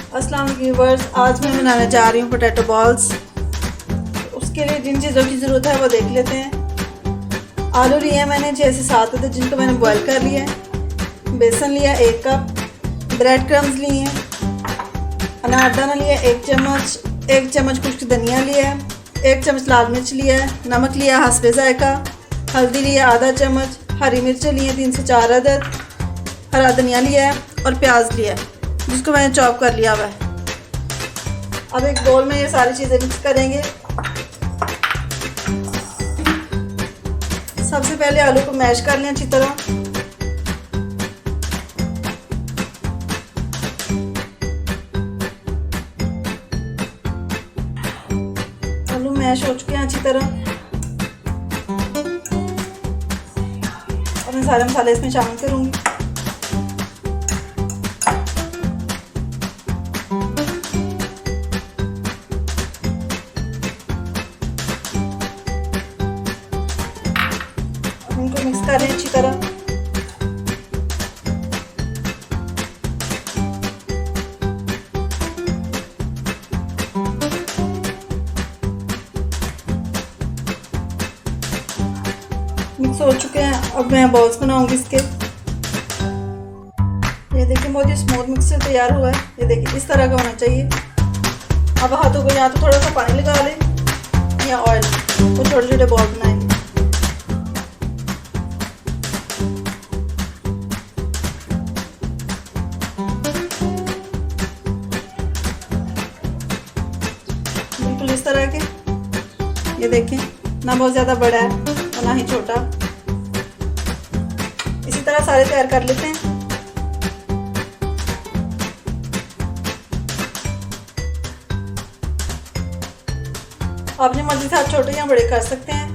अस्सलाम वालेकुम व्यूअर्स, आज मैं बनाने जा रही हूँ पोटैटो बॉल्स। उसके लिए जिन चीज़ों की ज़रूरत है वो देख लेते हैं। आलू लिए हैं मैंने 6 से 7 थे, जिनको मैंने बॉईल कर लिया है। बेसन लिया 1 कप, ब्रेड क्रम्स लिए हैं, अनारदाना लिया 1 चम्मच, 1 चम्मच खुश्क धनिया लिया है, 1 चम्मच लाल मिर्च लिया है, नमक लिया हस्बे जायका, हल्दी लिया आधा चम्मच, हरी मिर्च लिए 3 से 4 अदद, हरा धनिया लिया है और प्याज लिया है जिसको मैंने चॉप कर लिया हुआ है। अब एक बोल में ये सारी चीज़ें मिक्स करेंगे। सबसे पहले आलू को मैश कर लें अच्छी तरह। आलू मैश हो चुके हैं अच्छी तरह और मैं सारे मसाले इसमें शामिल करूंगी। इनको मिक्स करें अच्छी तरह। मिक्स हो चुके हैं। अब मैं बॉल्स बनाऊंगी इसके। ये देखिए बहुत ही स्मूथ मिक्सचर तैयार हुआ है। ये देखिए इस तरह का होना चाहिए। अब हाथों को या तो थोड़ा सा पानी लगा लें या ऑयल, तो छोटे छोटे बॉल बनाएंगे। बिल्कुल इस तरह के। ये देखें ना बहुत ज़्यादा बड़ा है और ना ही छोटा। इसी तरह सारे तैयार कर लेते हैं। आप अपनी मर्जी से आप छोटे या बड़े कर सकते हैं।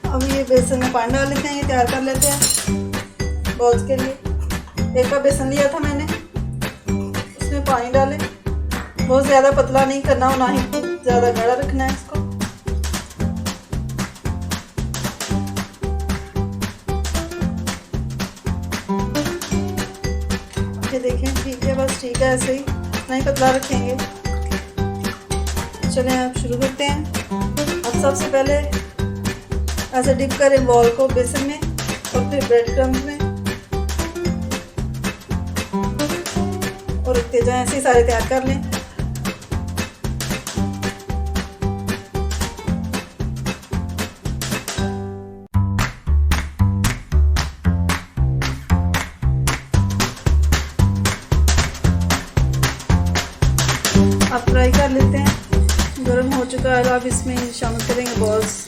अब ये बेसन में पानी डाल लेते हैं। ये तैयार कर लेते हैं बॉल्स के लिए। 1 कप बेसन लिया था मैंने, इसमें पानी डालें। बहुत ज़्यादा पतला नहीं करना और ना ही ज़्यादा गाढ़ा रखना है इसको। ये देखें ठीक है, बस ठीक है, ऐसे ही नहीं पतला रखेंगे। चलें अब शुरू करते हैं। अब सबसे पहले ऐसे डिप करें बॉल को बेसन में और फिर ब्रेड क्रम्स में और रखते जाएं। ऐसे ही सारे तैयार कर लें। अब फ्राई कर लेते हैं। गर्म हो चुका है। अब इसमें शामिल करेंगे बॉल्स।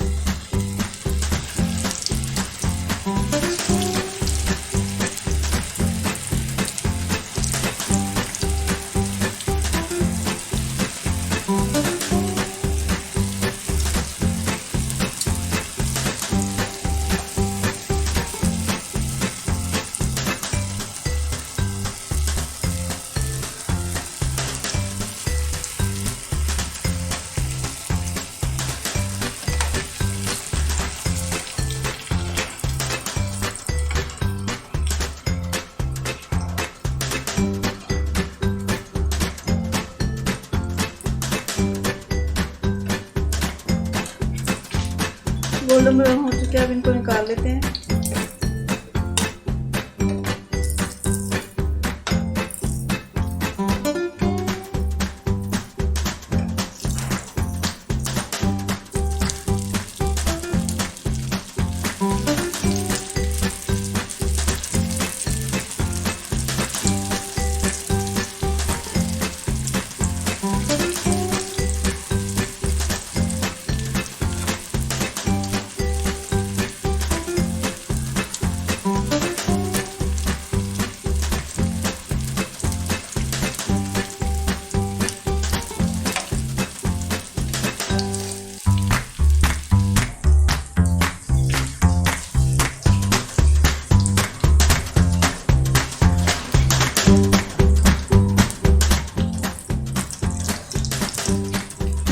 गोल्डन ब्राउन हो चुके हैं। अब इनको निकाल लेते हैं।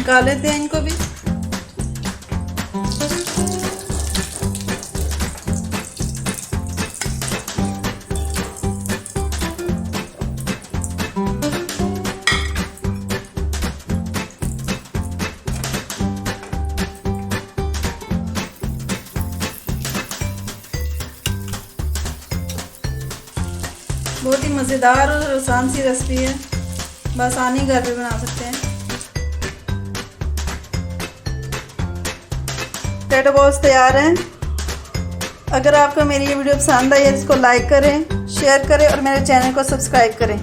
निकाल लेते हैं इनको भी। बहुत ही मज़ेदार और आसान सी रेसिपी है, बस आसानी घर पे बना सकते हैं। पोटैटो बॉल्स तैयार हैं। अगर आपको मेरी ये वीडियो पसंद आई है तो इसको लाइक करें, शेयर करें और मेरे चैनल को सब्सक्राइब करें।